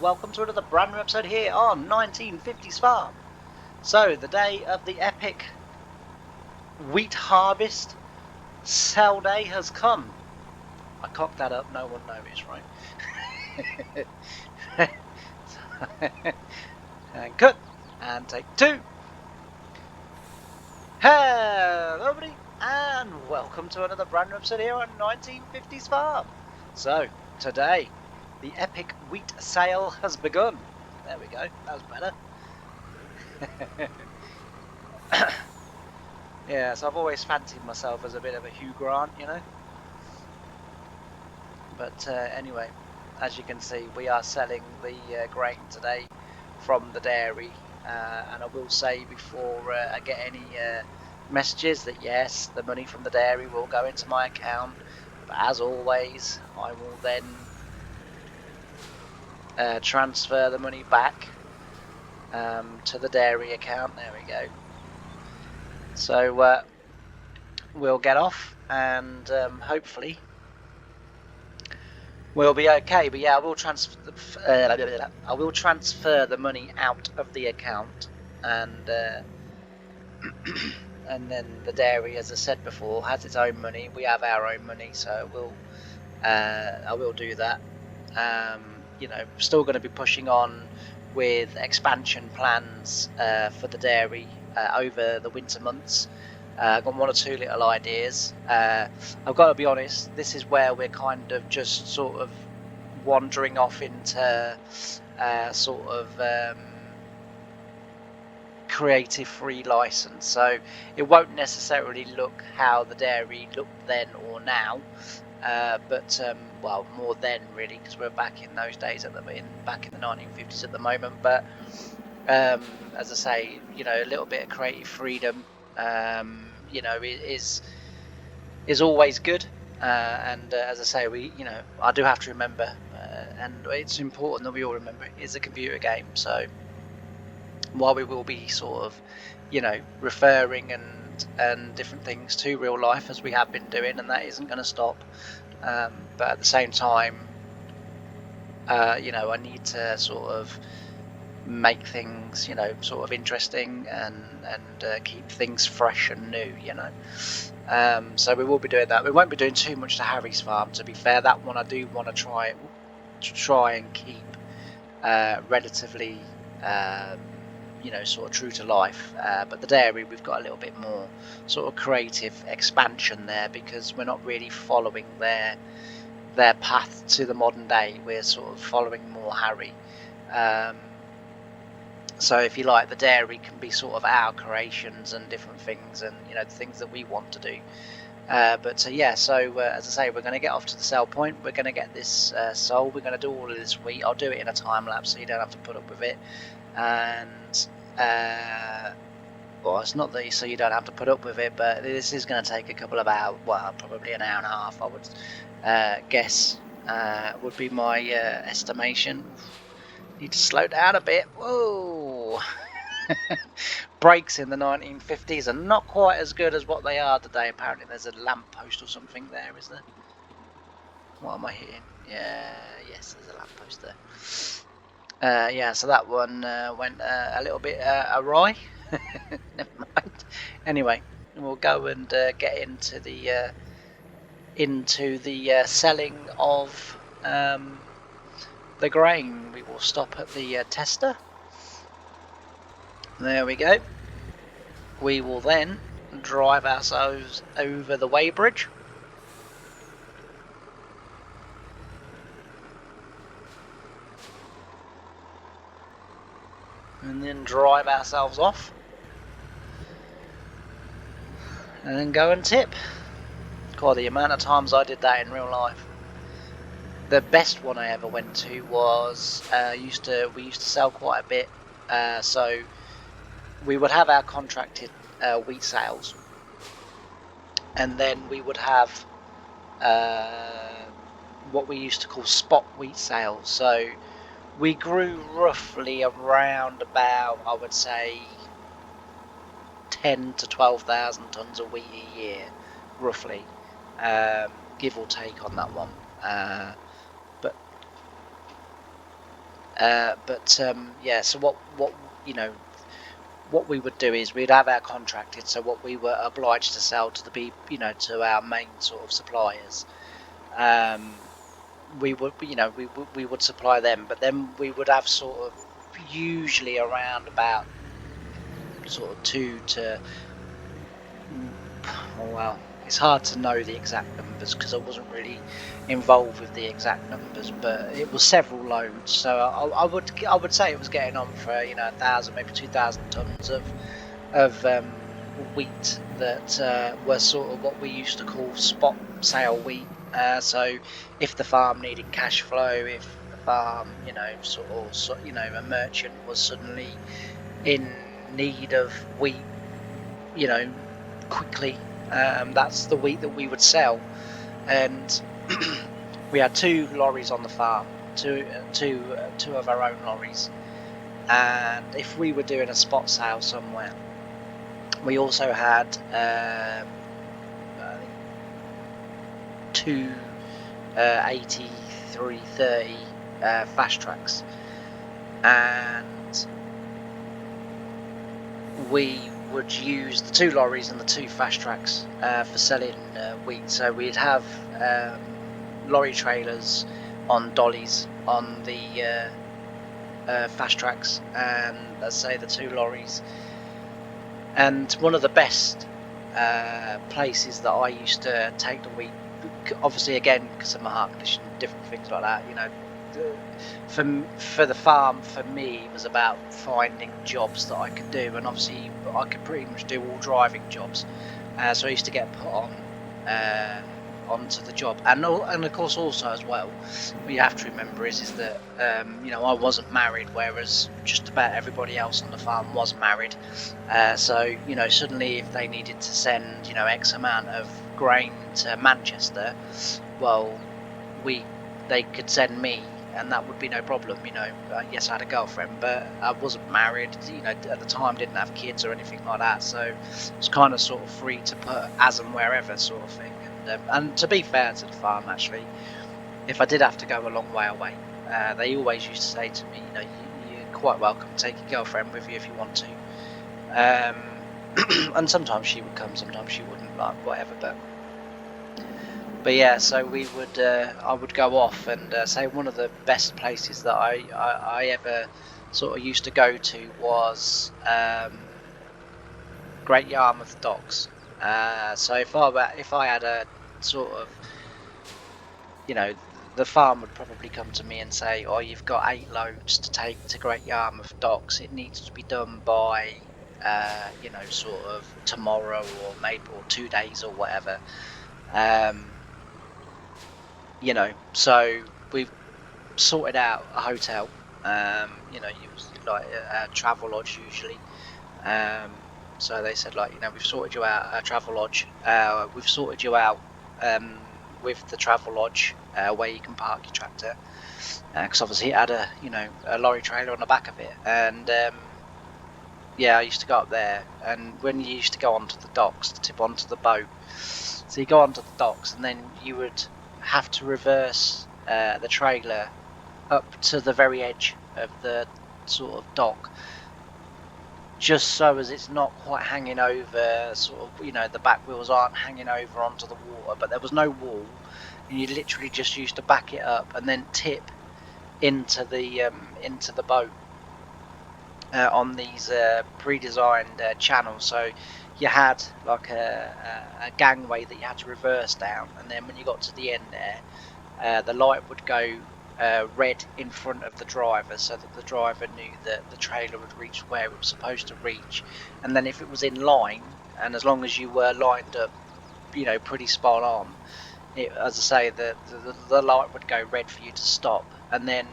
welcome to another brand new episode here on 1950's Farm. So, the day of the epic wheat harvest sell day has come. I cocked that up, no one noticed, right? And cut, and take two. Hello everybody, and welcome to another brand new episode here on 1950's Farm. So, today, the epic wheat sale has begun. There we go, that was better. Yeah, so I've always fancied myself as a bit of a Hugh Grant, you know. But anyway, as you can see, we are selling the grain today from the dairy. And I will say before I get any messages that yes, the money from the dairy will go into my account. But as always, I will then transfer the money back to the dairy account. There we go. So we'll get off and hopefully we'll be okay. But yeah, I will transfer the money out of the account, and and then the dairy, as I said before, has its own money. We have our own money, so I will do that. You know, still going to be pushing on with expansion plans for the dairy over the winter months. I've got one or two little ideas. I've got to be honest, this is where we're kind of just sort of wandering off into sort of creative free license, so it won't necessarily look how the dairy looked then or now, but well, more then really, because we're back in those days back in the 1950s at the moment. But as I say, you know, a little bit of creative freedom, you know, is always good. And as I say, you know, I do have to remember, and it's important that we all remember, it's a computer game. So while we will be sort of, you know, referring and different things to real life as we have been doing, and that isn't going to stop. But at the same time, you know, I need to sort of make things, you know, sort of interesting and keep things fresh and new, you know. So we will be doing that. We won't be doing too much to Harry's farm, to be fair. That one I do want to try and keep relatively you know, sort of true to life, but the dairy, we've got a little bit more sort of creative expansion there, because we're not really following their path to the modern day. We're sort of following more Harry. So if you like, the dairy can be sort of our creations and different things, and you know, the things that we want to do. But yeah, so as I say, we're going to get off to the sell point. We're going to get this sold. We're going to do all of this wheat. I'll do it in a time lapse, so you don't have to put up with it. And well, it's not that so you don't have to put up with it, but this is going to take a couple of hours. Well, probably an hour and a half, I would guess. Would be my estimation. Need to slow down a bit. Whoa! Brakes in the 1950s are not quite as good as what they are today. Apparently there's a lamppost or something there, is there? What am I hitting? Yeah, yes, there's a lamppost there. Yeah, so that one went a little bit awry. Never mind. Anyway, we'll go and get into the selling of the grain. We will stop at the tester. There we go. We will then drive ourselves over the weighbridge. And then drive ourselves off. And then go and tip. God, the amount of times I did that in real life. The best one I ever went to was we used to sell quite a bit. So we would have our contracted wheat sales, and then we would have what we used to call spot wheat sales. So we grew roughly around about, I would say, 10 to 12,000 tons of wheat a year, roughly, give or take on that one. But Yeah, so what you know what we would do is we'd have our contracted. So what we were obliged to sell to to our main sort of suppliers. Um, we would supply them, but then we would have sort of usually around about sort of two to Mm, oh well, it's hard to know the exact numbers because I wasn't really involved with the exact numbers, but it was several loads. So I would say it was getting on for 1,000, maybe 2,000 tons of wheat that were sort of what we used to call spot sale wheat. So if the farm needed cash flow, if the farm, a merchant was suddenly in need of wheat, you know, quickly. That's the wheat that we would sell, and we had two lorries on the farm, two of our own lorries. And if we were doing a spot sale somewhere, we also had I think two 8330 fast tracks, and we would use the two lorries and the two fast tracks for selling wheat. So we'd have lorry trailers on dollies on the fast tracks, and let's say the two lorries. And one of the best places that I used to take the wheat, obviously again because of my heart condition, different things like that, for the farm, for me, it was about finding jobs that I could do, and obviously I could pretty much do all driving jobs. So I used to get put on onto the job, and of course also as well, what you have to remember is that I wasn't married, whereas just about everybody else on the farm was married. So suddenly if they needed to send X amount of grain to Manchester, well, they could send me, and that would be no problem. Yes, I had a girlfriend, but I wasn't married. At the time, didn't have kids or anything like that, so it was kind of sort of free to put as and wherever sort of thing. And to be fair to the farm, actually, if I did have to go a long way away, they always used to say to me, you're quite welcome to take your girlfriend with you if you want to. And sometimes she would come, sometimes she wouldn't, like whatever. But yeah, so I would go off, and say one of the best places that I ever sort of used to go to was Great Yarmouth Docks. So if I had a sort of, you know, the farm would probably come to me and say, "Oh, you've got 8 loads to take to Great Yarmouth Docks. It needs to be done by, sort of tomorrow or maybe or 2 days or whatever." Um, so we've sorted out a hotel. Use like a travel lodge usually. Um, so they said, like, we've sorted you out a travel lodge. We've sorted you out with the travel lodge where you can park your tractor, because obviously it had a lorry trailer on the back of it. And yeah, I used to go up there, and when you used to go onto the docks to tip onto the boat, so you go onto the docks, and then you would have to reverse the trailer up to the very edge of the sort of dock, just so as it's not quite hanging over, sort of, the back wheels aren't hanging over onto the water, but there was no wall, and you literally just used to back it up and then tip into the boat on these pre-designed channels. So you had like a gangway that you had to reverse down, and then when you got to the end there, the light would go red in front of the driver, so that the driver knew that the trailer would reach where it was supposed to reach. And then if it was in line, and as long as you were lined up, pretty spot on, as I say, the light would go red for you to stop, and then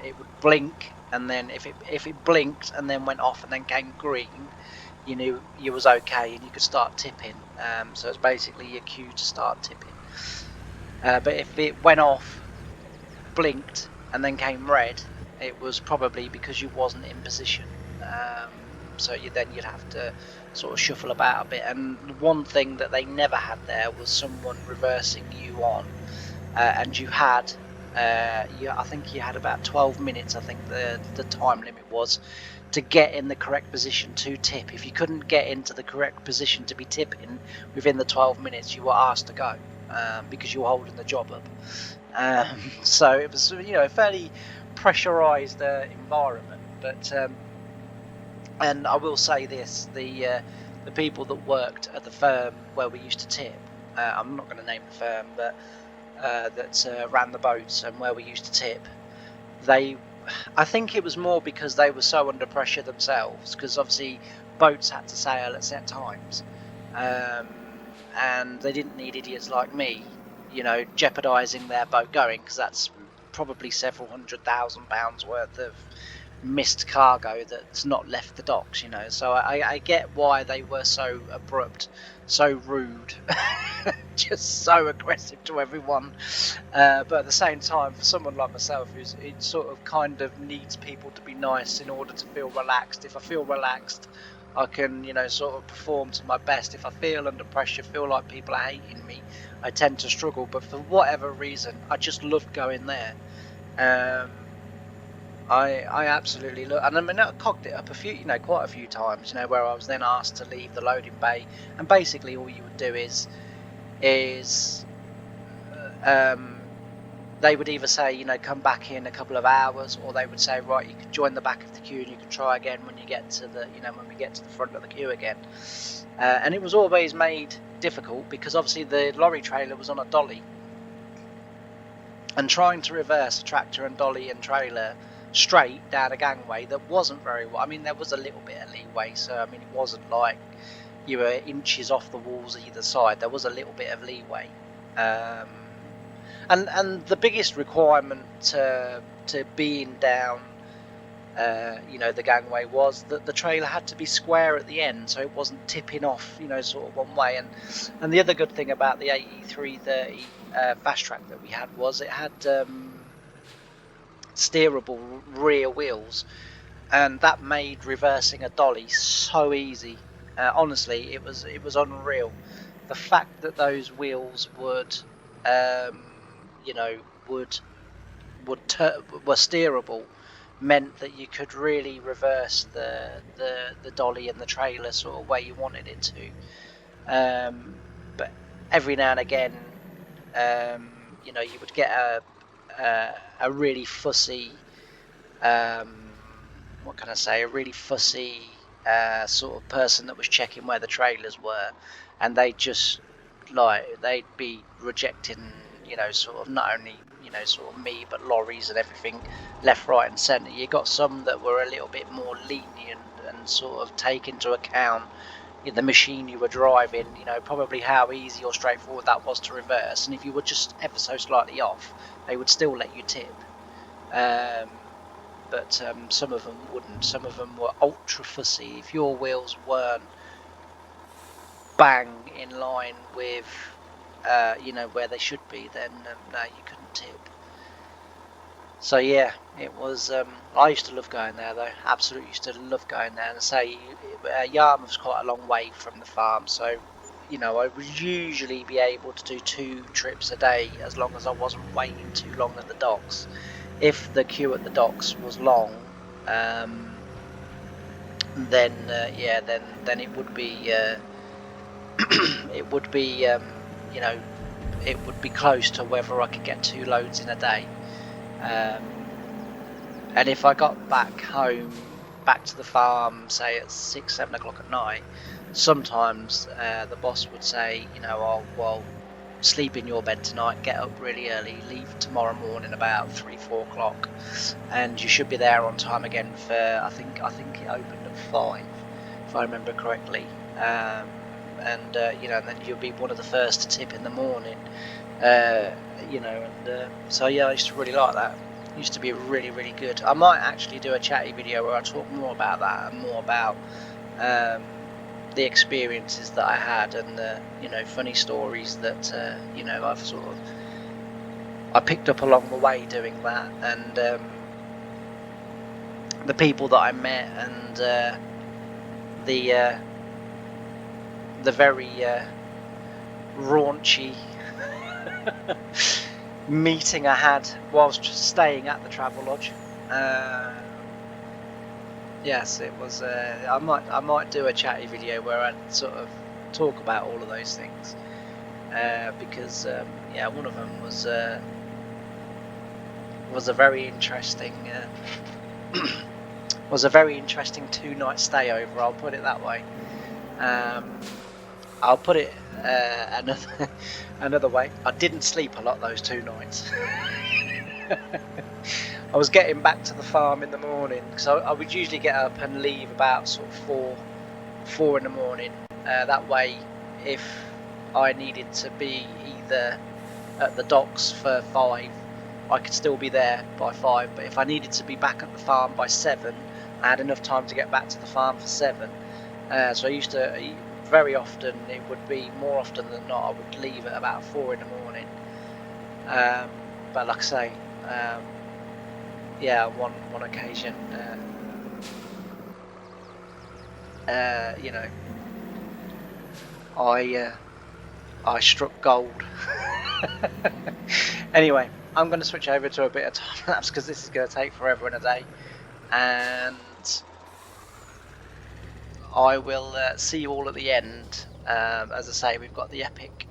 it would blink, and then if it blinked and then went off and then came green, you knew you was okay and you could start tipping. So it's basically your cue to start tipping. But if it went off, blinked, and then came red, it was probably because you wasn't in position. So you'd have to sort of shuffle about a bit. And one thing that they never had there was someone reversing you on, and you had I think you had about 12 minutes. I think the time limit was to get in the correct position to tip. If you couldn't get into the correct position to be tipping within the 12 minutes, you were asked to go because you were holding the job up. So it was, a fairly pressurized environment. But and I will say this: the people that worked at the firm where we used to tip, I'm not going to name the firm, but that ran the boats and where we used to tip, I think it was more because they were so under pressure themselves, because obviously boats had to sail at set times, and they didn't need idiots like me, jeopardising their boat going, because that's probably several £100,000 worth of missed cargo that's not left the docks, So I get why they were so abrupt, so rude, just so aggressive to everyone. But at the same time, for someone like myself, it sort of kind of needs people to be nice in order to feel relaxed. If I feel relaxed, I can, sort of perform to my best. If I feel under pressure, feel like people are hating me, I tend to struggle. But for whatever reason, I just loved going there. I absolutely love, and I mean, I cocked it up quite a few times, where I was then asked to leave the loading bay, and basically all you would do is they would either say, come back in a couple of hours, or they would say, right, you can join the back of the queue and you can try again when you get to when we get to the front of the queue again. And it was always made difficult because obviously the lorry trailer was on a dolly, and trying to reverse a tractor and dolly and trailer straight down a gangway that wasn't very well. I mean, there was a little bit of leeway, so I mean, it wasn't like you were inches off the walls either side. There was a little bit of leeway. And the biggest requirement to being down, the gangway was that the trailer had to be square at the end, so it wasn't tipping off, sort of one way. And the other good thing about the 8330 fast track that we had was it had steerable rear wheels, and that made reversing a dolly so easy. Honestly, it was unreal. The fact that those wheels would were steerable meant that you could really reverse the dolly and the trailer sort of where you wanted it to. But every now and again, you would get a really fussy, what can I say, a really fussy sort of person that was checking where the trailers were, and they'd be rejecting, sort of not only, sort of me, but lorries and everything left, right and centre. You got some that were a little bit more lenient and sort of take into account the machine you were driving, probably how easy or straightforward that was to reverse, and if you were just ever so slightly off, they would still let you tip. But some of them wouldn't. Some of them were ultra fussy. If your wheels weren't bang in line with where they should be, then no, you couldn't tip. So yeah, it was. I used to love going there, though. Absolutely used to love going there. And say, Yarmouth's quite a long way from the farm, so I would usually be able to do 2 trips a day as long as I wasn't waiting too long at the docks. If the queue at the docks was long, then it would be it would be it would be close to whether I could get 2 loads in a day. And if I got back home, back to the farm, say at 6-7 o'clock at night, sometimes the boss would say, oh, well, sleep in your bed tonight, get up really early, leave tomorrow morning about 3-4 o'clock, and you should be there on time again for, I think it opened at 5, if I remember correctly. And then you'll be one of the first to tip in the morning. So yeah, I used to really like that. It used to be really, really good. I might actually do a chatty video where I talk more about that and more about the experiences that I had and the funny stories that I picked up along the way doing that, and the people that I met, and the very raunchy meeting I had whilst staying at the travel lodge. Yes, it was. I might do a chatty video where I sort of talk about all of those things, because yeah, one of them was a very interesting was a very interesting 2-night stay over. I'll put it that way. I'll put it another way. I didn't sleep a lot those 2 nights. I was getting back to the farm in the morning because I would usually get up and leave about sort of 4 in the morning. That way, if I needed to be either at the docks for 5, I could still be there by 5. But if I needed to be back at the farm by 7, I had enough time to get back to the farm for 7. So I used to, very often, it would be more often than not, I would leave at about 4 in the morning. But like I say, yeah, on one occasion, you know, I struck gold. Anyway, I'm going to switch over to a bit of time lapse because this is going to take forever and a day, and I will see you all at the end. As I say, we've got the epic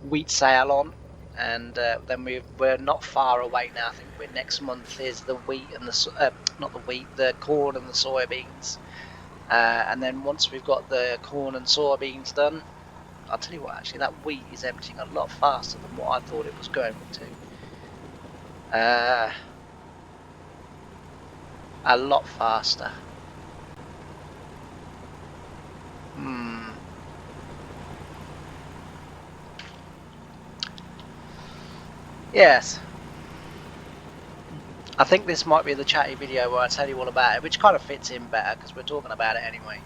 wheat sale on, and then we're not far away now. I think next month is the wheat and the not the wheat, the corn and the soybeans, and then once we've got the corn and soybeans done, I'll tell you what, actually, that wheat is emptying a lot faster than what I thought it was going to. A lot faster. Yes. I think this might be the chatty video where I tell you all about it, which kind of fits in better because we're talking about it anyway.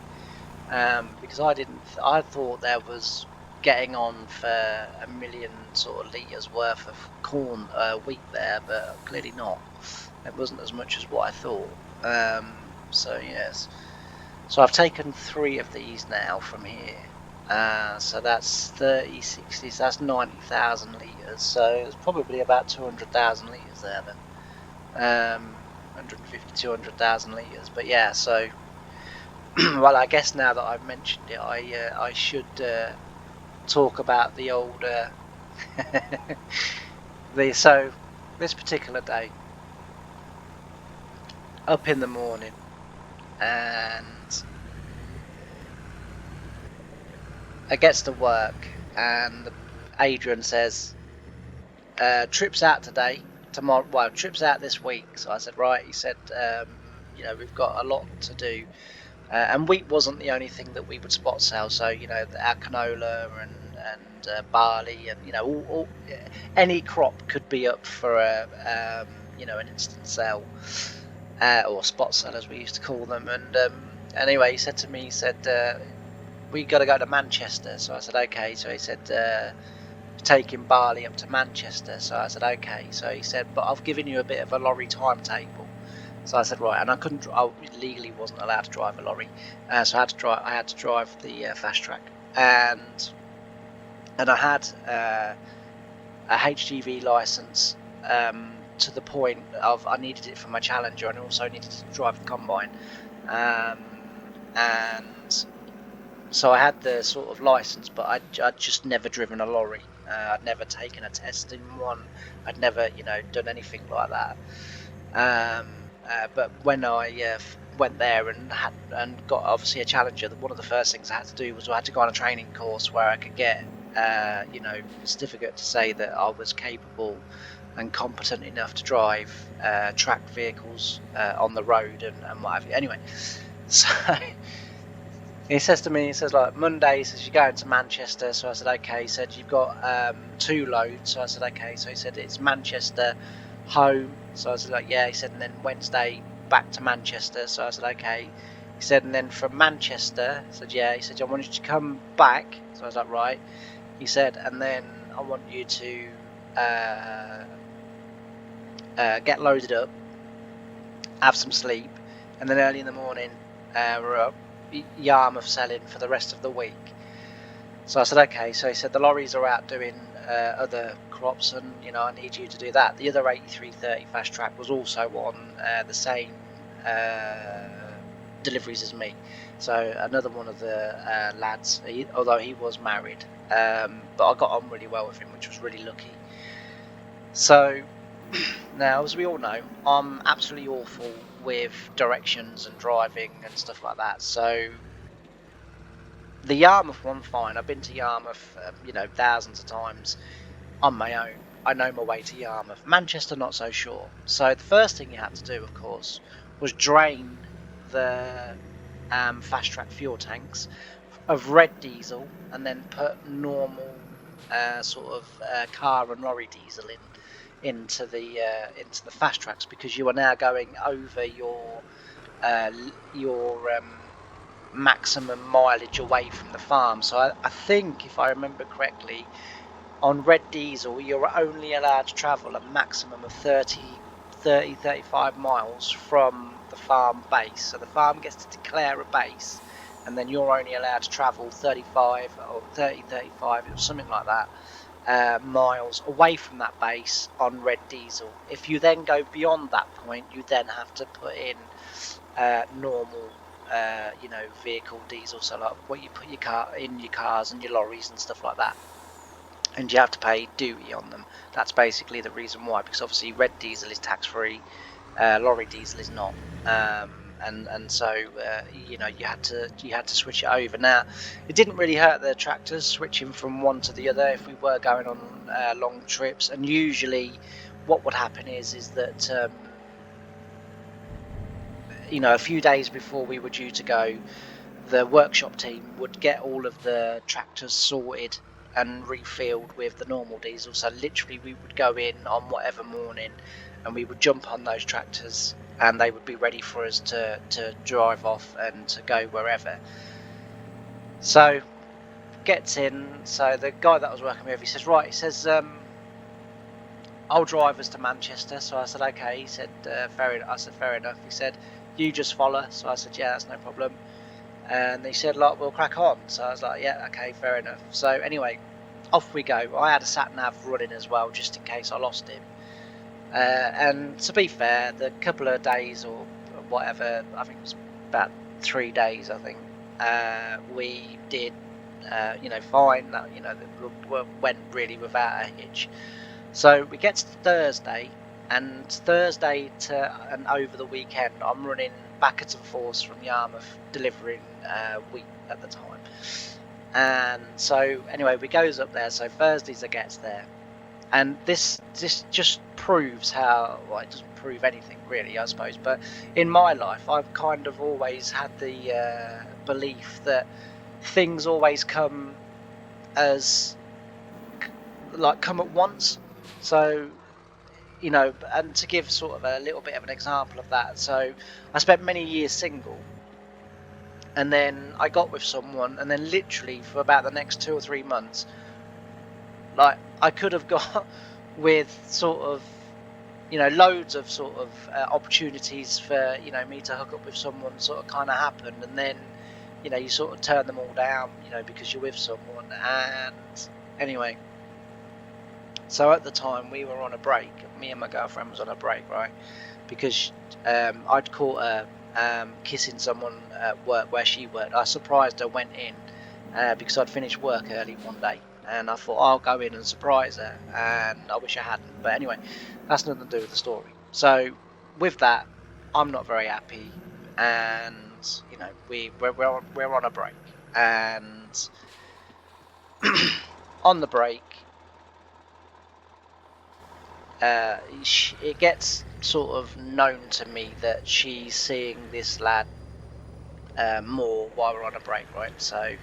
Because I thought there was getting on for 1 million sort of litres worth of corn, wheat there, but clearly not. It wasn't as much as what I thought. So yes. So I've taken 3 of these now from here. So that's 30, 60, so that's 90,000 litres. So it's probably about 200,000 litres there then. 150, 200,000 litres. But yeah, so well, I guess now that I've mentioned it, I should talk about the old so this particular day, up in the morning, and I gets to work, and Adrian says, trips out today, tomorrow, well, trips out this week. So I said, right. He said, you know, we've got a lot to do, and wheat wasn't the only thing that we would spot sell. So, you know, our canola and barley, and, you know, any crop could be up for a you know, an instant sale, or spot sell as we used to call them. And anyway, he said to me, he said, we got to go to Manchester. So I said, okay. So he said, taking barley up to Manchester. So I said, okay. So he said, but I've given you a bit of a lorry timetable. So I said, right. And I legally wasn't allowed to drive a lorry, so I had to drive the fast track, and I had a HGV license, to the point of I needed it for my Challenger, and also needed to drive the combine, and so I had the sort of license, but I'd just never driven a lorry. I'd never taken a test in one. I'd never, you know, done anything like that. But when I went there and got obviously a Challenger, one of the first things I had to do was I had to go on a training course where I could get, you know, a certificate to say that I was capable and competent enough to drive tracked vehicles on the road and what have you. Anyway, so he says to me, he says, like, Monday, he says, you're going to Manchester. So I said, okay. He said, you've got 2 loads. So I said, okay. So he said, it's Manchester home. So I said, like, yeah. He said, and then Wednesday back to Manchester. So I said, okay. He said, and then from Manchester, I said, yeah. He said, I want you to come back. So I was like, right. He said, and then I want you to get loaded up, have some sleep, and then early in the morning we're up Yarmouth selling for the rest of the week. So I said, okay. So he said, the lorries are out doing other crops, and I need you to do that. The other 8330 fast track was also on the same deliveries as me. So another one of the lads, although he was married, but I got on really well with him, which was really lucky. So now, as we all know, I'm absolutely awful with directions and driving and stuff like that. So the Yarmouth one, fine. I've been to Yarmouth, thousands of times on my own. I know my way to Yarmouth. Manchester, not so sure. So the first thing you had to do, of course, was drain the fast track fuel tanks of red diesel and then put normal car and lorry diesel into the fast tracks, because you are now going over your maximum mileage away from the farm. So I think, if I remember correctly, on red diesel you're only allowed to travel a maximum of 35 miles from the farm base. So the farm gets to declare a base, and then you're only allowed to travel 35 or 35 or something like that miles away from that base on red diesel. If you then go beyond that point, you then have to put in normal vehicle diesel, so like what you put your cars and your lorries and stuff like that, and you have to pay duty on them. That's basically the reason why, because obviously red diesel is tax free, lorry diesel is not, and so you had to switch it over. Now, it didn't really hurt the tractors switching from one to the other if we were going on long trips, and usually what would happen is that a few days before we were due to go, the workshop team would get all of the tractors sorted and refilled with the normal diesel. So literally we would go in on whatever morning and we would jump on those tractors and they would be ready for us to drive off and to go wherever. So gets in, so the guy that I was working with, he says, right, he says, I'll drive us to Manchester. So I said, okay. He said, fair enough. I said, fair enough. He said, you just follow. So I said, yeah, that's no problem. And he said, like, we'll crack on. So I was like, yeah, okay, fair enough. So anyway, off we go. I had a sat nav running as well, just in case I lost him. And to be fair, the couple of days or whatever, I think it was about 3 days, I think, we did, fine. That, went really without a hitch. So we get to Thursday, and Thursday and over the weekend, I'm running backwards and forwards from Yarmouth, delivering wheat at the time. And so anyway, we goes up there. So Thursdays I gets there, and this just proves how, well, it doesn't prove anything really, I suppose, but in my life I've kind of always had the belief that things always come at once. So, and to give sort of a little bit of an example of that, so I spent many years single, and then I got with someone, and then literally for about the next 2 or 3 months, like, I could have got with sort of, loads of sort of opportunities for, me to hook up with someone sort of kind of happened, and then, you sort of turn them all down, because you're with someone. And anyway, so at the time we were on a break. Me and my girlfriend was on a break, right? Because I'd caught her kissing someone at work where she worked. I surprised her, went in because I'd finished work early one day, and I thought I'll go in and surprise her, and I wish I hadn't. But anyway, that's nothing to do with the story. So with that, I'm not very happy, and we're on a break, and on the break, it gets sort of known to me that she's seeing this lad more while we're on a break, right? So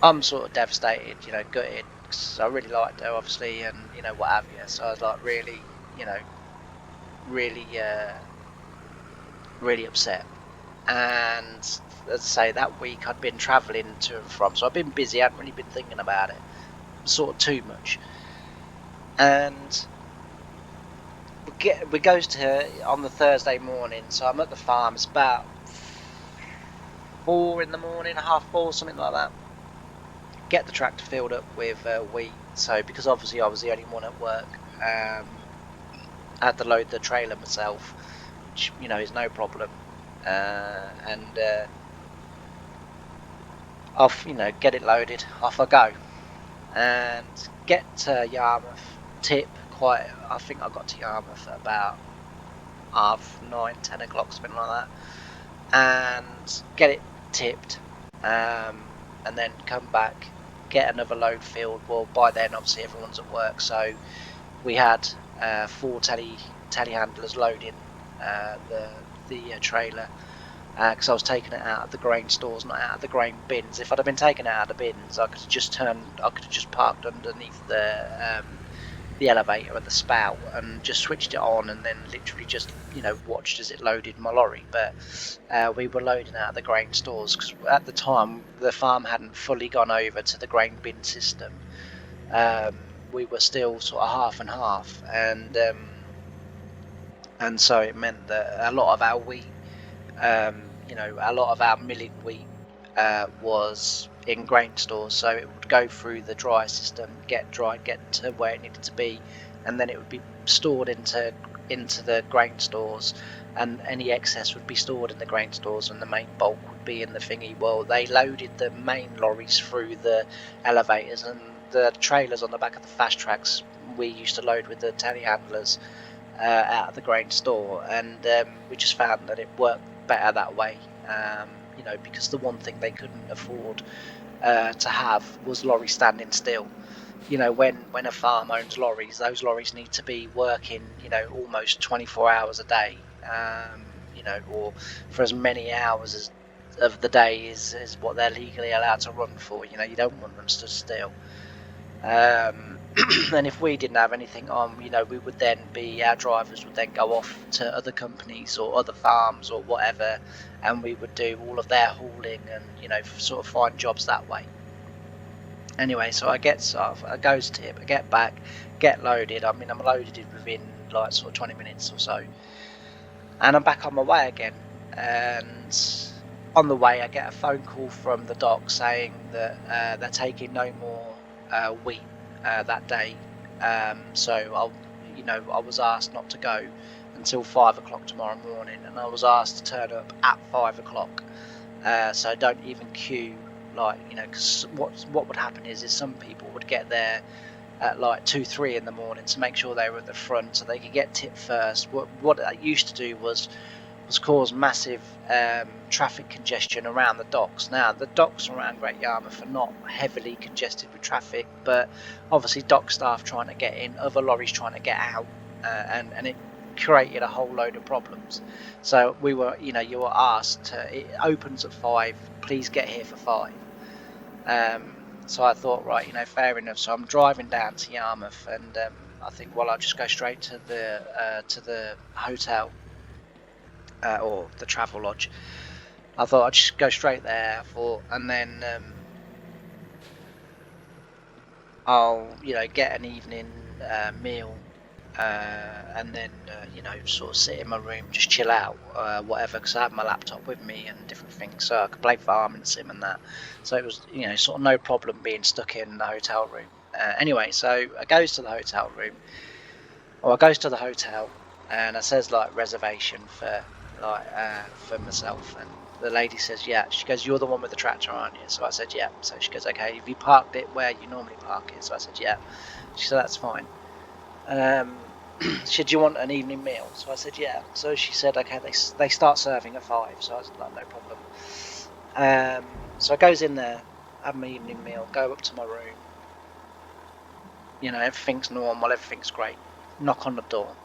I'm sort of devastated, gutted, because I really liked her, obviously, and what have you. So I was like really, really, really upset. And as I say, that week I'd been travelling to and from, so I've been busy. I hadn't really been thinking about it sort of too much. And we goes to her on the Thursday morning, so I'm at the farm. It's about 4 in the morning, 4:30, something like that. get the tractor filled up with wheat. So because obviously I was the only one at work, I had to load the trailer myself, which is no problem. And off, get it loaded, off I go, and get to Yarmouth. I think I got to Yarmouth at about 9:30, 10 o'clock, something like that, and get it tipped, and then come back, get another load filled. Well, by then obviously everyone's at work, so we had 4 telehandlers loading the trailer, because I was taking it out of the grain stores, not out of the grain bins. If I'd have been taking it out of the bins, I could have just parked underneath the elevator at the spout and just switched it on, and then literally just watched as it loaded my lorry. But we were loading out of the grain stores because at the time the farm hadn't fully gone over to the grain bin system. We were still sort of half and half, and so it meant that a lot of our wheat, a lot of our milling wheat was in grain stores, so it would go through the dryer system, get dried, get to where it needed to be, and then it would be stored into the grain stores, and any excess would be stored in the grain stores, and the main bulk would be in the thingy. Well, they loaded the main lorries through the elevators, and the trailers on the back of the fast tracks we used to load with the telehandlers out of the grain store, and we just found that it worked better that way, because the one thing they couldn't afford to have was lorries standing still. When a farm owns lorries, those lorries need to be working, almost 24 hours a day, or for as many hours as of the day is what they're legally allowed to run for. You don't want them stood still. And if we didn't have anything on, our drivers would then go off to other companies or other farms or whatever, and we would do all of their hauling and sort of find jobs that way. Anyway, so I goes tip, I get back, get loaded. I'm loaded within like sort of 20 minutes or so, and I'm back on my way again. And on the way, I get a phone call from the dock saying that they're taking no more wheat that day. So I was asked not to go until 5 o'clock tomorrow morning, and I was asked to turn up at 5 o'clock. So don't even queue, because what would happen is some people would get there at like 2, 3 in the morning to make sure they were at the front so they could get tipped first. What I used to do was cause massive traffic congestion around the docks. Now, the docks around Great Yarmouth are not heavily congested with traffic, but obviously dock staff trying to get in, other lorries trying to get out, and it created a whole load of problems. So you were asked it opens at 5, please get here for 5. So I thought, right, fair enough. So I'm driving down to Yarmouth, and I think, well, I'll just go straight to the hotel. Or the travel lodge. I thought I'd just go straight there, and then I'll get an evening meal, and then sort of sit in my room, just chill out, whatever, because I have my laptop with me and different things, so I could play farming sim and that. So it was sort of no problem being stuck in the hotel room. Anyway, so I goes to the hotel room, or I goes to the hotel, and it says like reservation for myself, and the lady says, yeah. She goes, you're the one with the tractor, aren't you? So I said, yeah. So she goes, okay, have you parked it where you normally park it? So I said, yeah. She said, that's fine. She said, do you want an evening meal? So I said, yeah. So she said, okay, they start serving at 5. So I was like, no problem. So I goes in there, have my evening meal, go up to my room, everything's normal, everything's great. Knock on the door.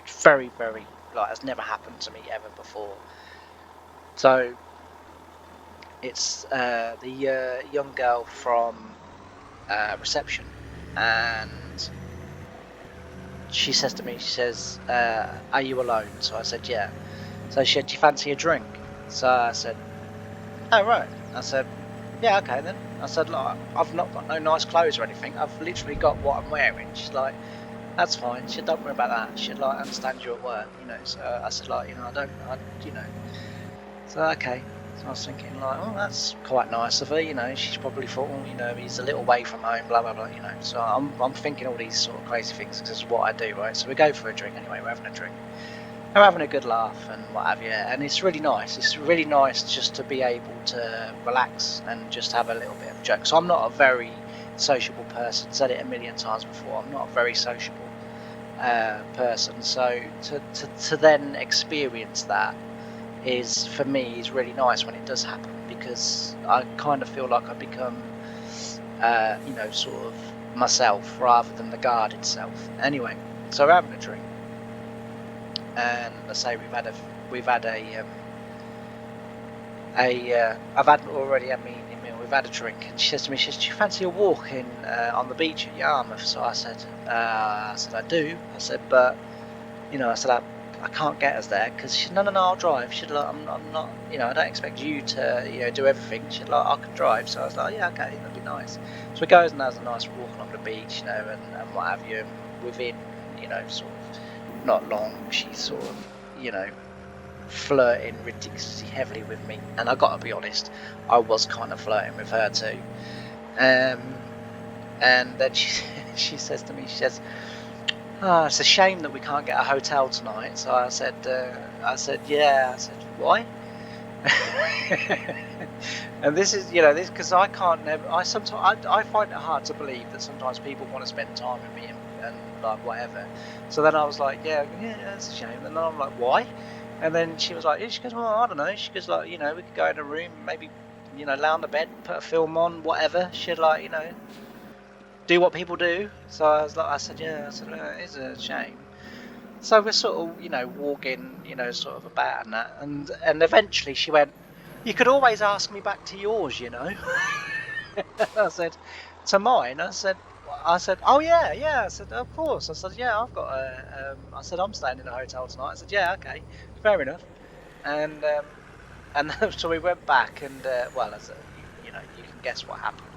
Very, very, has never happened to me ever before. So it's the young girl from reception, and she says to me, are you alone? So I said, yeah. So she said, do you fancy a drink? So I said, oh right. I said, yeah, okay then. I said, look, I've not got no nice clothes or anything, I've literally got what I'm wearing. She's like, that's fine. She said, don't worry about that. She said, I understand you're at work, So I said, I don't. So okay. So I was thinking like, oh, that's quite nice of her, you know. She's probably thought, oh, you know, he's a little way from home, blah blah blah, you know. So I'm thinking all these sort of crazy things because it's what I do, right? So we go for a drink anyway. We're having a drink, we're having a good laugh and what have you, and it's really nice. It's really nice just to be able to relax and just have a little bit of a joke. So I'm not a very sociable person. Said it a million times before. I'm not a very sociable person. So to then experience that is, for me, is really nice when it does happen, because I kind of feel like I become you know, sort of myself rather than the guard itself. Anyway, so we're having a drink, and let's say we've had I've had already had my evening meal. We've had a drink, and she says to me, she says, "Do you fancy a walk in on the beach at Yarmouth?" So I said, I do. I said, but you know, I said I can't get us there, because she said, no, I'll drive. She'd like, I'm not, you know, I don't expect you to, you know, do everything. She'd like, I can drive. So I was like, yeah, okay, that'd be nice. So we goes and has a nice walk along the beach, you know, and what have you. And within, you know, sort of not long, she's sort of, you know, flirting ridiculously heavily with me, and I gotta be honest, I was kind of flirting with her too. And then she says to me, she says, "Oh, it's a shame that we can't get a hotel tonight." So I said, yeah. I said, why? And this is, you know, this because I can't never. I sometimes I find it hard to believe that sometimes people want to spend time with me and like whatever. So then I was like, yeah, it's a shame. And then I'm like, why? And then she was like, she goes, well, I don't know. She goes like, you know, we could go in a room, maybe, you know, lay on the bed, put a film on, whatever. She'd like, you know, do what people do. So I was like, I said, yeah, I said, it is a shame. So we're sort of, you know, walking, you know, sort of about and that, and eventually she went, "You could always ask me back to yours, you know." I said, "To mine?" I said, "Oh yeah, yeah." I said, "Of course." I said, "Yeah, I've got a." I said, "I'm staying in a hotel tonight." I said, "Yeah, okay, fair enough." And so we went back, and well, you know, you can guess what happened.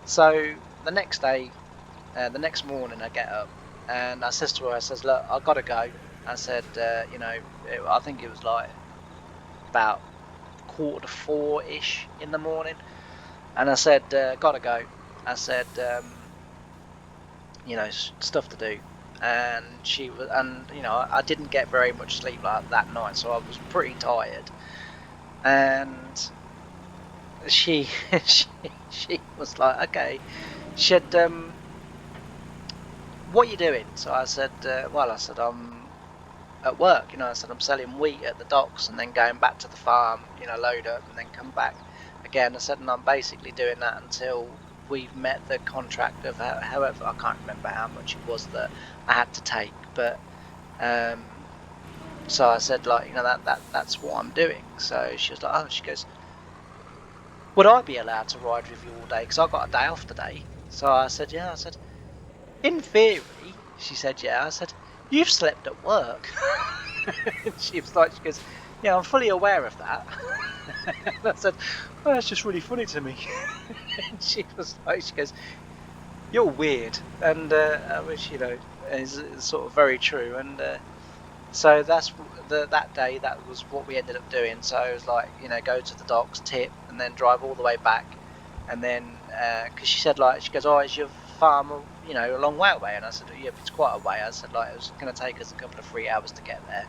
So the next day, the next morning, I get up and I says to her, I says, "Look, I gotta go." I said, you know, I think it was like about 3:45-ish in the morning, and I said, "Gotta go." I said, you know, stuff to do, and she was, and you know, I didn't get very much sleep like that night, so I was pretty tired, and she she was like, okay, she said, "What are you doing?" So I said, well, I said, "I'm at work, you know." I said, "I'm selling wheat at the docks and then going back to the farm, you know, load up and then come back again." I said, "And I'm basically doing that until we've met the contract of however, I can't remember how much it was that I had to take, but so I said, like, you know, that's what I'm doing." So she was like, oh, she goes, "Would I be allowed to ride with you all day? Because I got a day off today." So I said, yeah. I said, "In theory," she said, "yeah." I said, "You've slept at work." And she was like, she goes, "Yeah, I'm fully aware of that." And I said, "Well, that's just really funny to me." And she was like, she goes, "You're weird," and which, you know, is sort of very true. And so that's that day. That was what we ended up doing. So it was like, you know, go to the docks, tip, and then drive all the way back. And then because she said, like, she goes, "Oh, is your farm, you know, a long way away?" And I said, "Yeah, it's quite a way." I said, like, it was going to take us a couple of 3 hours to get there.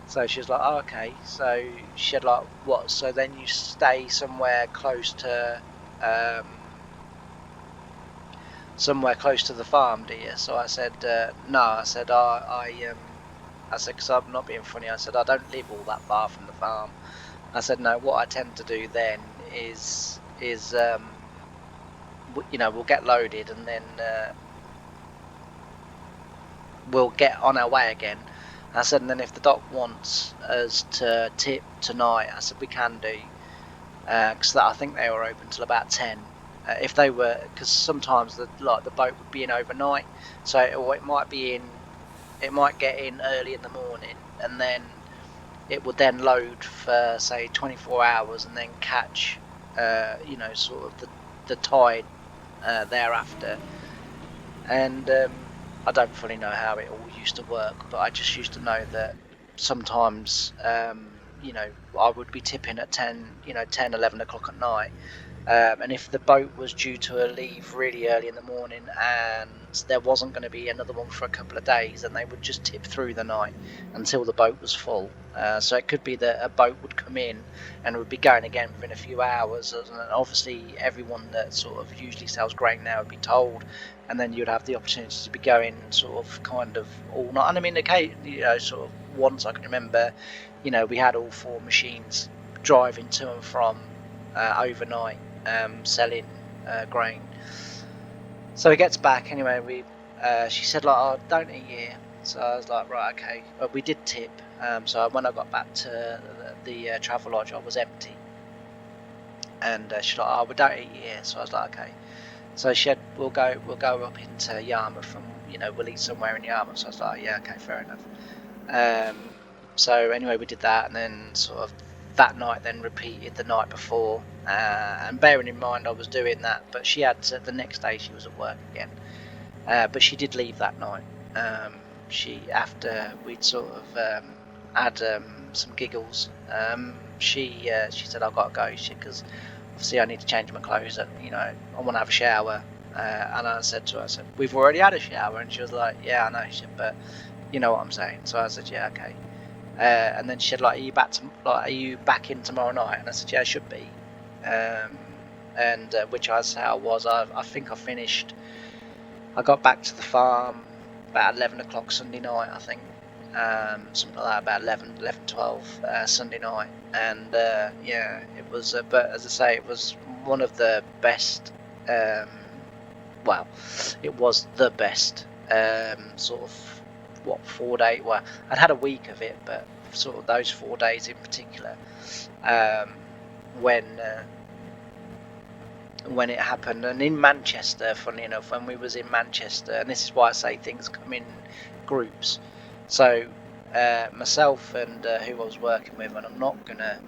So she was like, "Oh, okay." So she said, like, "What? So then you stay somewhere close to the farm, do you?" So I said, "No." I said, I said, because I'm not being funny. I said, "I don't live all that far from the farm." I said, "No, what I tend to do then is you know, we'll get loaded and then we'll get on our way again." I said, "And then if the doc wants us to tip tonight," I said, "we can do." Because I think they were open till about 10. If they were, because sometimes the boat would be in overnight, so it might get in early in the morning, and then it would then load for say 24 hours, and then catch, you know, sort of the tide thereafter. And I don't fully know how it all used to work, but I just used to know that sometimes I would be tipping at 10, 11 o'clock at night. And if the boat was due to leave really early in the morning and there wasn't going to be another one for a couple of days, then they would just tip through the night until the boat was full. So it could be that a boat would come in and would be going again within a few hours. And obviously everyone that sort of usually sells grain now would be told, and then you'd have the opportunity to be going sort of kind of all night. And I mean, sort of once I can remember, we had all 4 machines driving to and from overnight, selling grain. So he gets back anyway. She said like, "Oh, don't eat here." So I was like, "Right, okay." But we did tip. So when I got back to the travel lodge, I was empty. And she's like, "Oh, we don't eat here." So I was like, "Okay." So she said, "We'll go up into Yarmouth, and we'll eat somewhere in Yarmouth." So I was like, "Yeah, okay, fair enough." So anyway, we did that, and then sort of that night then repeated the night before, and bearing in mind I was doing that, but she had the next day she was at work again, but she did leave that night. After we'd sort of had some giggles, she said, "I've got to go," because obviously I need to change my clothes, I want to have a shower, and I said to her, "We've already had a shower," and she was like, "Yeah, I know," she said, "but you know what I'm saying." So I said, "Yeah, okay." And then she said, like, are you back in tomorrow night? And I said, "Yeah, I should be." And which I said I was. I think I got back to the farm about 11 o'clock Sunday night, I think. Something like that, about 12 Sunday night. And yeah, it was, but as I say, it was one of the best, well, it was the best sort of, 4 day, well, I'd had a week of it, but sort of those 4 days in particular, when it happened. And in Manchester, funny enough, when we was in Manchester, and this is why I say things come in groups, so myself and who I was working with, and I'm not gonna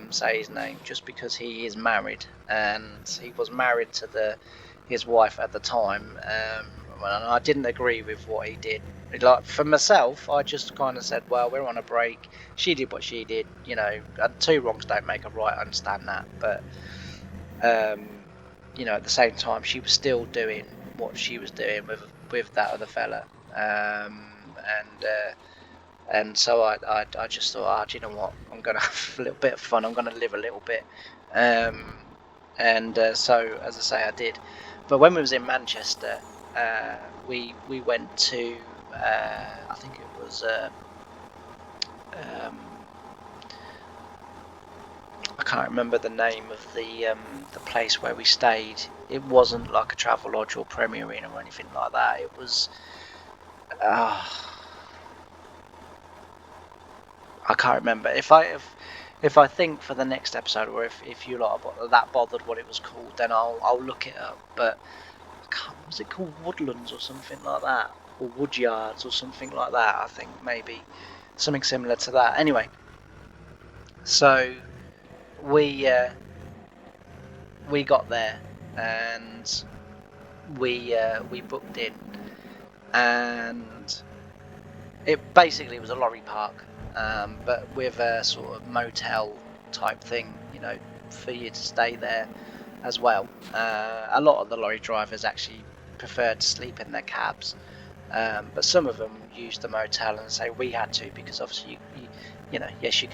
say his name just because he is married, and he was married to his wife at the time, and I didn't agree with what he did. Like, for myself, I just kind of said, "Well, we're on a break. She did what she did. And 2 wrongs don't make a right. I understand that, but at the same time, she was still doing what she was doing with that other fella, and so I just thought, do you know what? I'm gonna have a little bit of fun. I'm gonna live a little bit, and so as I say, I did. But when we was in Manchester, we went to I think it was I can't remember the name of the place where we stayed. It wasn't like a travel lodge or Premier Inn or anything like that. It was I can't remember. If I think for the next episode, or if you lot are that bothered what it was called, then I'll look it up. But was it called Woodlands or something like that, or Woodyards or something like that? I think maybe something similar to that. Anyway, so we got there and we booked in, and it basically was a lorry park, but with a sort of motel type thing, for you to stay there as well. A lot of the lorry drivers actually preferred to sleep in their cabs, but some of them used the motel, and say we had to, because obviously yes, you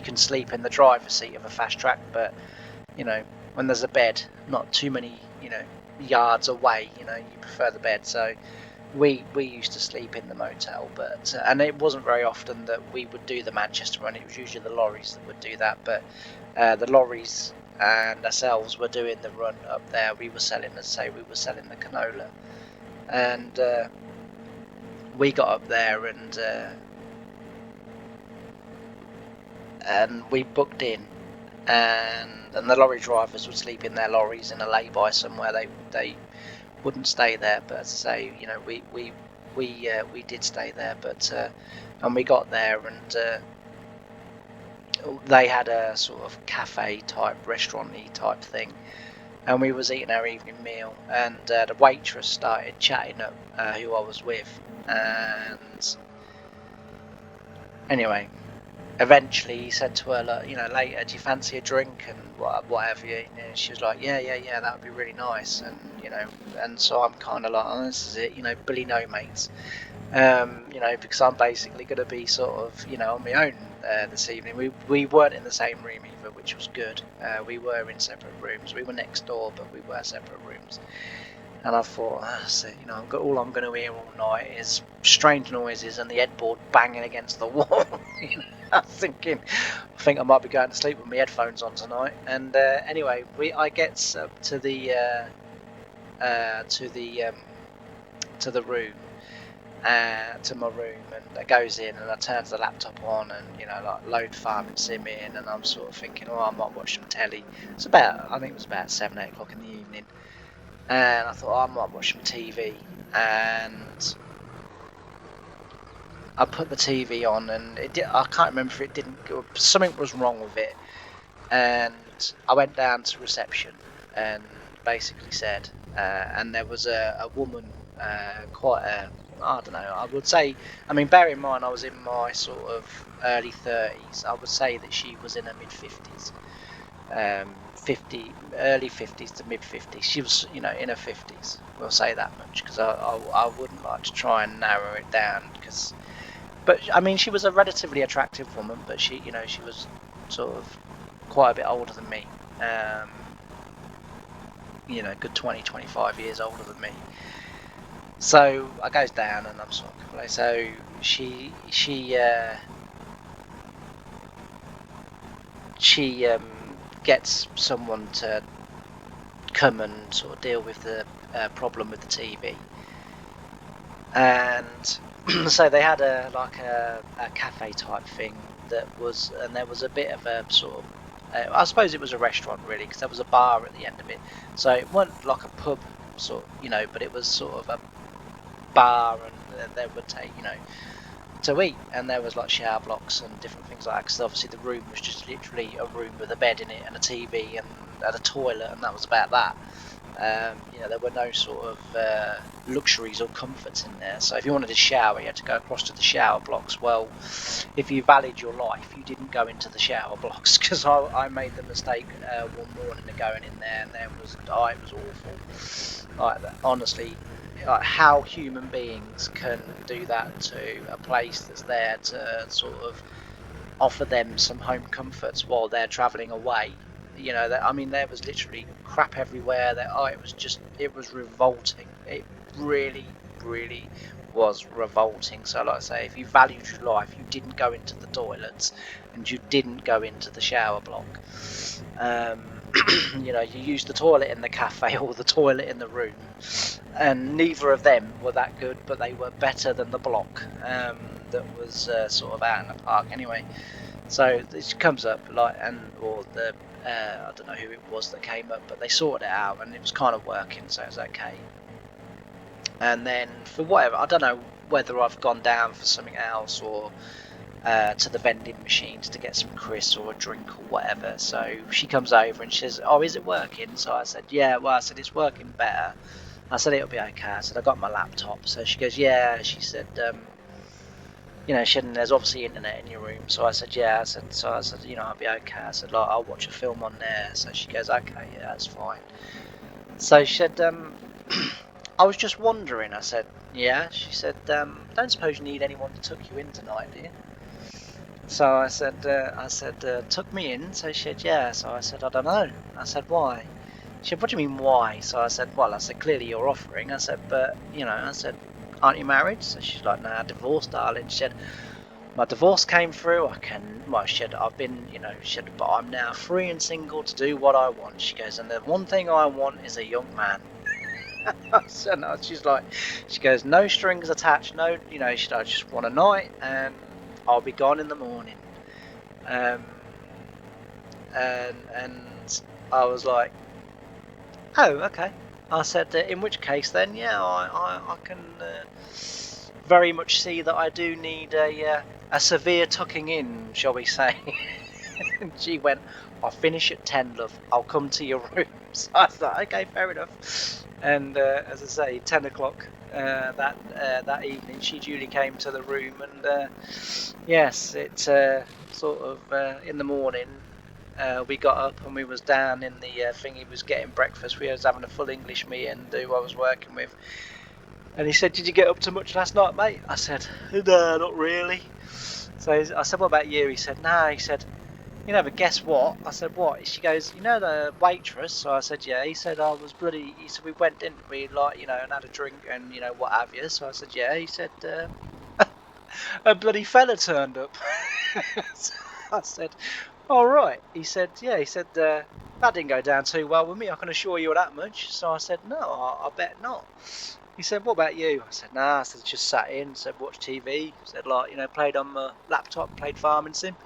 can sleep in the driver's seat of a fast track, but when there's a bed not too many yards away, you prefer the bed. So we used to sleep in the motel, but and it wasn't very often that we would do the Manchester run. It was usually the lorries that would do that, but the lorries and ourselves were doing the run up there. We were selling, the canola, and we got up there and we booked in, and the lorry drivers would sleep in their lorries in a lay-by somewhere. They wouldn't stay there, but as I say, we did stay there, but and we got there, and they had a sort of cafe type, restaurant-y type thing, and we was eating our evening meal, and the waitress started chatting up who I was with, and anyway, eventually he said to her, like, you know, later, do you fancy a drink and whatever? And she was like, yeah, that would be really nice. And you know, and so I'm kind of like, oh, this is it, you know, Billy no mates. You know, because I'm basically going to be sort of, you know, on my own this evening. We weren't in the same room either, which was good. We were in separate rooms. We were next door, but we were separate rooms. And I thought, so, you know, all I'm going to hear all night is strange noises and the headboard banging against the wall. You know, I'm thinking, I think I might be going to sleep with my headphones on tonight. And anyway, I get to the room. To my room, and it goes in, and I turn the laptop on, and you know, like load farming sim in, and I'm sort of thinking, oh, I might watch some telly. I think it was about 7-8 o'clock in the evening, and I thought, oh, I might watch some TV, and I put the TV on, and I can't remember if it didn't. Something was wrong with it, and I went down to reception and basically said, and there was a woman, quite a, I don't know, I would say, I mean, bear in mind I was in my sort of early 30s, I would say that she was in her mid 50s, early 50s to mid 50s. She was, you know, in her 50s, we'll say that much, because I wouldn't like to try and narrow it down, but I mean, she was a relatively attractive woman, but she, you know, she was sort of quite a bit older than me, you know, good 20-25 years older than me. So I goes down, and I'm sort of, so she gets someone to come and sort of deal with the problem with the TV, and so they had a cafe type thing and there was a bit of a sort of, I suppose it was a restaurant really, because there was a bar at the end of it, so it wasn't like a pub sort, you know, but it was sort of a bar, and they would take, you know, to eat, and there was like shower blocks and different things like that, because obviously the room was just literally a room with a bed in it and a TV and a toilet, and that was about that. You know, there were no sort of luxuries or comforts in there. So if you wanted to shower, you had to go across to the shower blocks. Well, if you valued your life, you didn't go into the shower blocks, because I made the mistake one morning of going in there, and it was awful. Like, honestly, like, how human beings can do that to a place that's there to sort of offer them some home comforts while they're travelling away. You know, I mean, there was literally crap everywhere. It was revolting. It really, really was revolting. So, like I say, if you valued your life, you didn't go into the toilets, and you didn't go into the shower block. You know, you used the toilet in the cafe or the toilet in the room, and neither of them were that good, but they were better than the block that was sort of out in the park anyway. So this comes up, like, or the I don't know who it was that came up, but they sorted it out, and it was kind of working, so it was okay. And then for whatever, I don't know whether I've gone down for something else, or to the vending machines to get some crisps or a drink or whatever. So she comes over and she says, "Oh, is it working?" So I said, "Yeah." Well, I said, "It's working better." I said, "It'll be okay." I said, "I got my laptop." So she goes, "Yeah." She said, you know, there's obviously internet in your room. So I said, "Yeah." I said, "You know, I'll be okay." I said, "Like, I'll watch a film on there." So she goes, "Okay, yeah, that's fine." So she said, "I was just wondering." I said, "Yeah." She said, "Don't suppose you need anyone to tuck you in tonight, do you?" So I said, "Took me in?" So she said, "Yeah." So I said, "I don't know." I said, "Why?" She said, "What do you mean, why?" So I said, "Well," I said, "clearly you're offering." I said, "But, you know," I said, "aren't you married?" So she's like, "Nah, divorced, darling." She said, "My divorce came through. She said, I've been, you know," she said, "but I'm now free and single to do what I want." She goes, "And the one thing I want is a young man." So no, she goes, "No strings attached, no," you know, she said, "I just want a night, and I'll be gone in the morning." Um, and I was like, "Oh, okay." I said, "In which case, then, yeah, I can very much see that I do need a severe tucking in, shall we say." And she went, I'll finish at 10, love. I'll come to your room. So I was like, okay, fair enough. And as I say, 10 o'clock that evening, she duly came to the room, and yes, it sort of in the morning. We got up and we was down in the thing. He was getting breakfast. We was having a full English meeting, who I was working with. And he said, "Did you get up to much last night, mate?" I said, "No, not really." So I said, "What about you?" He said, "No." He said, "You know, but guess what?" I said, "What?" She goes, "You know the waitress?" So I said, "Yeah." He said, "I was bloody." He said, "We went, didn't we? Like, you know, and had a drink and, you know, what have you." So I said, "Yeah." He said, "A bloody fella turned up." So I said, "All right." He said, "Yeah." He said, "That didn't go down too well with me, I can assure you of that much." So I said, "No, I bet not." He said, "What about you?" I said, "Nah." I said, "Just sat in." Said, "Watched TV." Said, like, you know, played on my laptop, played farming sim.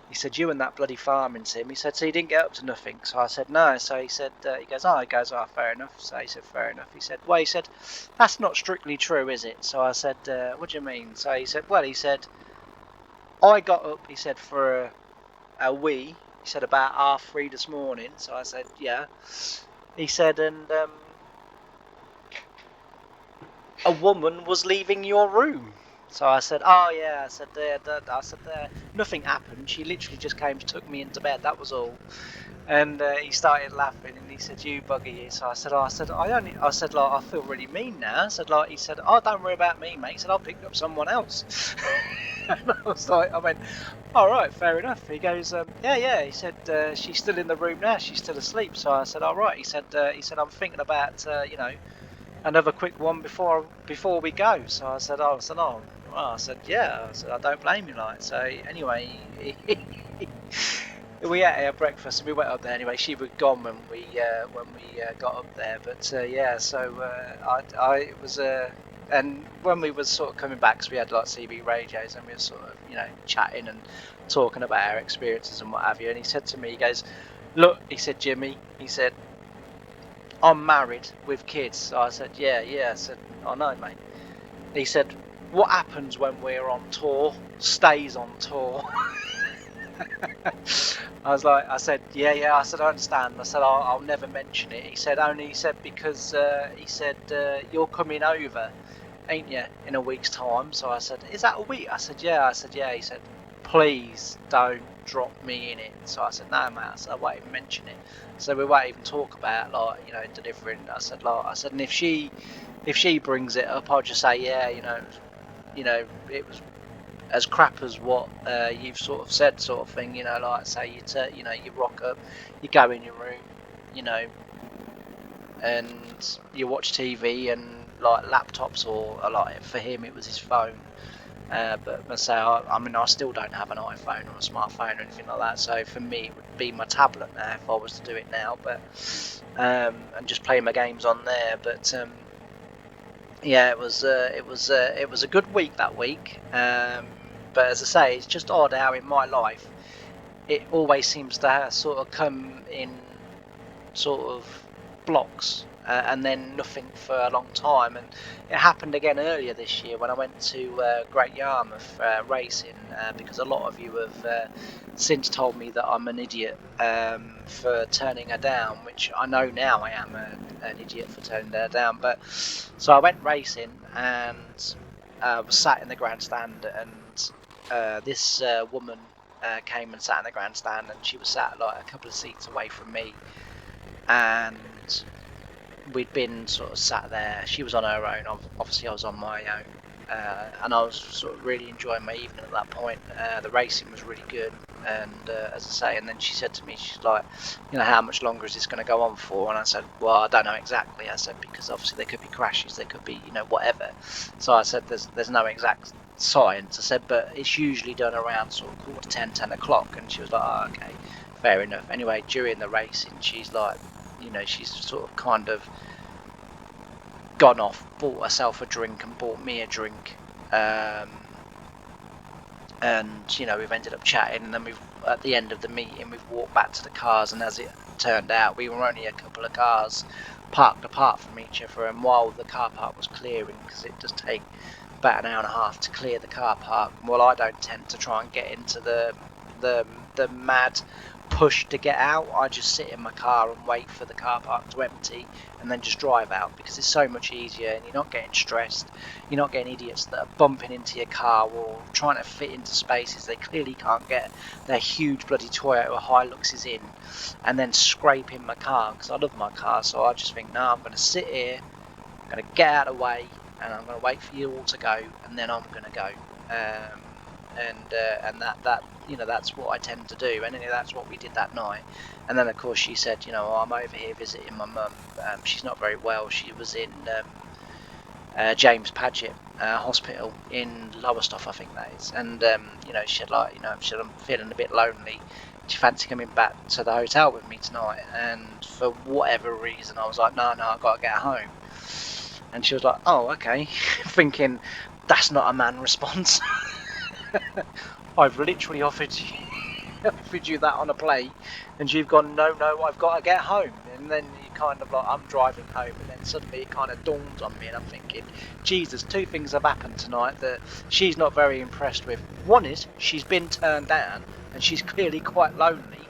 He said, "You and that bloody farming sim." He said, "So you didn't get up to nothing?" So I said, "No." So he said, he goes, "Oh." He goes, "Oh, fair enough." So he said, "Fair enough." He said, "Well," he said, "that's not strictly true, is it?" So I said, "What do you mean?" So he said, "Well," he said, "I got up," he said, "for a wee." He said, "About 3:30 this morning." So I said, "Yeah." He said, "And a woman was leaving your room." So I said, "Oh yeah." I said, "There." I said, "There." Nothing happened. She literally just came, took me into bed. That was all. And he started laughing, and he said, "You bugger you." So I said, "Oh," I said, I said, like, "I feel really mean now." I said, like, he said, "Oh, don't worry about me, mate." He said, "I'll pick up someone else." And I was like, I went, "All right, fair enough." He goes, "Yeah, yeah." He said, "She's still in the room now. She's still asleep." So I said, "All right." He said, "I'm thinking about, you know, another quick one before we go." So I said, "Oh," well, I said, "Yeah." I said, "I don't blame you." Like, so anyway, we had our breakfast and we went up there. Anyway, she was gone when we got up there. But yeah, so I was and when we was sort of coming back, because we had like CB radios, and we were sort of, you know, chatting and talking about our experiences and what have you. And he said to me, he goes, "Look," he said, "Jimmy," he said, "I'm married with kids." So I said, "Yeah, yeah." I said, "I know, mate." He said, "What happens when we're on tour stays on tour." I said, "Yeah, yeah." I said, "I understand." I said, I'll never mention it." He said, "Only," he said, "because," he said, "you're coming over, ain't you, in a week's time?" So I said, "Is that a week?" I said, "Yeah." I said, "Yeah." He said, "Please don't drop me in it." So I said, "No, mate." I said, "I won't even mention it." So we won't even talk about, like, you know, delivering. I said, like, I said, "And if she brings it up, I'll just say, yeah, you know, it was as crap as what you've sort of said, sort of thing, you know, like, say you know, you rock up, you go in your room, you know, and you watch TV and like laptops, or like for him it was his phone, but I say, I mean, I still don't have an iPhone or a smartphone or anything like that, so for me it would be my tablet now if I was to do it now, but and just play my games on there, but yeah, it was a good week that week. But as I say, it's just odd how in my life it always seems to sort of come in sort of blocks, and then nothing for a long time. And it happened again earlier this year when I went to Great Yarmouth racing, because a lot of you have since told me that I'm an idiot for turning her down, which I know now I am an idiot for turning her down. But so I went racing and was sat in the grandstand, and this woman came and sat in the grandstand, and she was sat like a couple of seats away from me, and we'd been sort of sat there. She was on her own, obviously I was on my own, and I was sort of really enjoying my evening at that point. The racing was really good, and as I say, and then she said to me, she's like, "You know, how much longer is this going to go on for?" And I said, "Well, I don't know exactly." I said, "Because obviously there could be crashes, there could be, you know, whatever." So I said, there's no exact science. I said, "But it's usually done around sort of 10:15, 10 o'clock." And she was like, "Oh, okay, fair enough." Anyway, during the racing, she's like, you know, she's sort of kind of gone off, bought herself a drink and bought me a drink, and you know, we've ended up chatting, and then we've, at the end of the meeting, we've walked back to the cars, and as it turned out, we were only a couple of cars parked apart from each other, and while the car park was clearing, because it does take about an hour and a half to clear the car park, well, I don't tend to try and get into the mad push to get out. I just sit in my car and wait for the car park to empty and then just drive out, because it's so much easier and you're not getting stressed. You're not getting idiots that are bumping into your car or trying to fit into spaces they clearly can't get their huge bloody Toyota Hiluxes in, and then scraping my car, because I love my car. So I just think, no, I'm going to sit here, I'm going to get out of the way, and I'm going to wait for you all to go, and then I'm going to go. And that that's what I tend to do, and that's what we did that night. And then of course she said, I'm over here visiting my mum. She's not very well. She was in James Paget Hospital in Lowestoft, I think that is. And she said, she said, I'm feeling a bit lonely. Do you fancy coming back to the hotel with me tonight? And for whatever reason, I was like, no, I've got to get home. And she was like, oh, okay, thinking that's not a man response. I've literally offered you that on a plate, and you've gone, no, I've got to get home. And then you kind of like, I'm driving home, and then suddenly it kind of dawns on me, and I'm thinking, Jesus, two things have happened tonight that she's not very impressed with. One is she's been turned down, and she's clearly quite lonely.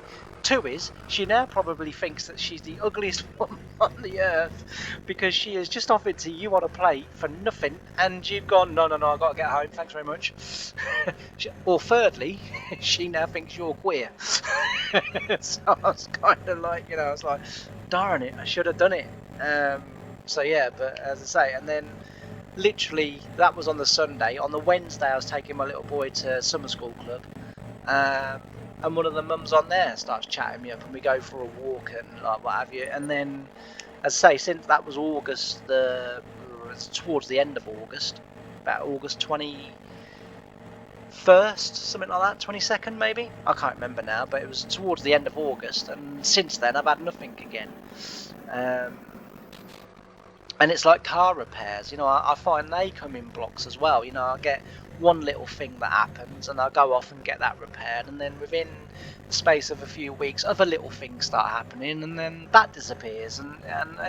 Two is she now probably thinks that she's the ugliest woman on the earth, because she has just offered to you on a plate for nothing, and you've gone, no, I've got to get home, thanks very much. Or thirdly, she now thinks you're queer. So I was kind of like, I was like, darn it, I should have done it. So yeah, but as I say, and then literally that was on the Sunday. On the Wednesday, I was taking my little boy to summer school club. And one of the mums on there starts chatting me up, and we go for a walk and like what have you. And then, as I say, since that was August, towards the end of August, about August 21st, something like that, 22nd maybe, I can't remember now, but it was towards the end of August, and since then I've had nothing again. And it's like car repairs, I find they come in blocks as well. I get one little thing that happens, and I go off and get that repaired, and then within the space of a few weeks, other little things start happening, and then that disappears, and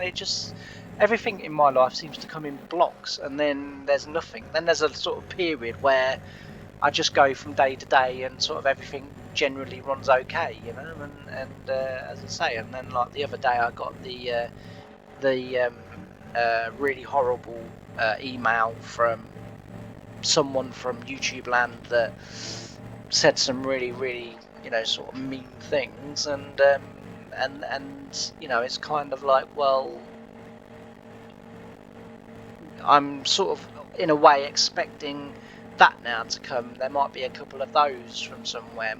it just, everything in my life seems to come in blocks, and then there's nothing. Then there's a sort of period where I just go from day to day, and sort of everything generally runs okay, and as I say, and then like the other day I got the really horrible email from someone from YouTube land that said some really, really, sort of mean things, and it's kind of like, well, I'm sort of in a way expecting that now to come. There might be a couple of those from somewhere,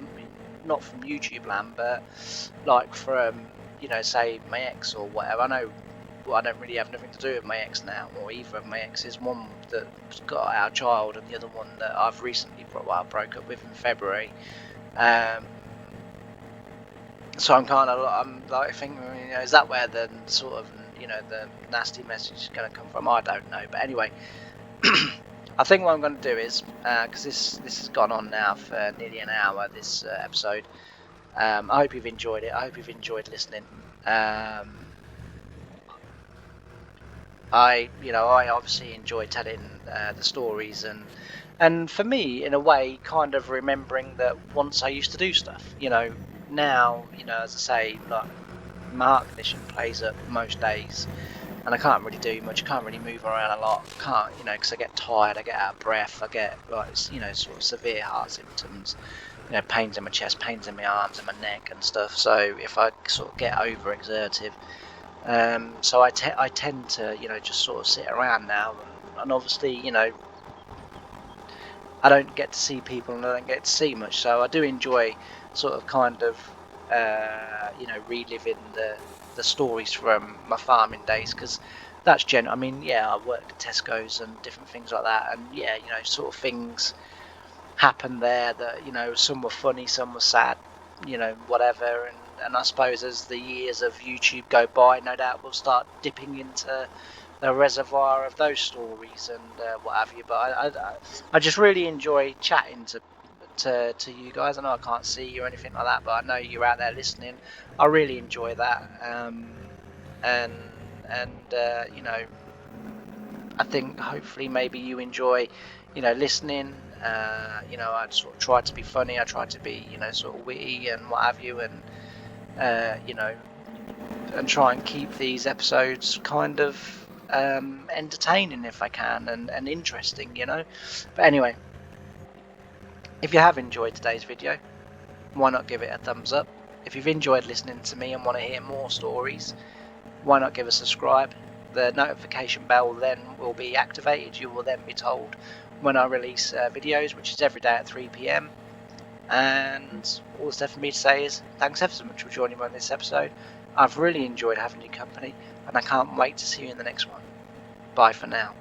not from YouTube land, but like from, say my ex or whatever. I know. Well, I don't really have nothing to do with my ex now, or either of my exes. One that got our child, and the other one that I've recently broke up with in February. So I'm like thinking, is that where the sort of, the nasty message is going to come from? I don't know, but anyway, I think what I'm going to do is, because this has gone on now for nearly an hour, this episode. I hope you've enjoyed it. I hope you've enjoyed listening. I obviously enjoy telling the stories, and for me, in a way, kind of remembering that once I used to do stuff. Now, as I say, like my heart condition plays up most days, and I can't really do much. I can't really move around a lot. Can't, because I get tired, I get out of breath, I get like, sort of severe heart symptoms. Pains in my chest, pains in my arms and my neck and stuff. So if I sort of get overexerted. So I tend to, just sort of sit around now, and obviously, I don't get to see people, and I don't get to see much, so I do enjoy sort of kind of, reliving the stories from my farming days, because that's I mean, yeah, I worked at Tesco's and different things like that, and yeah, sort of things happen there that, some were funny, some were sad, whatever, and I suppose as the years of YouTube go by, no doubt we'll start dipping into the reservoir of those stories and what have you. But I just really enjoy chatting to you guys. I know I can't see you or anything like that, but I know you're out there listening. I really enjoy that, and I think hopefully maybe you enjoy, listening. I sort of try to be funny. I try to be, sort of witty and what have you, and you know, and try and keep these episodes kind of entertaining if I can, and interesting, you know. But anyway, if you have enjoyed today's video, why not give it a thumbs up? If you've enjoyed listening to me and want to hear more stories, why not give a subscribe? The notification bell then will be activated. You will then be told when I release videos, which is every day at 3 PM. And all that's left for me to say is thanks ever so much for joining me on this episode. I've really enjoyed having your company, and I can't wait to see you in the next one. Bye for now.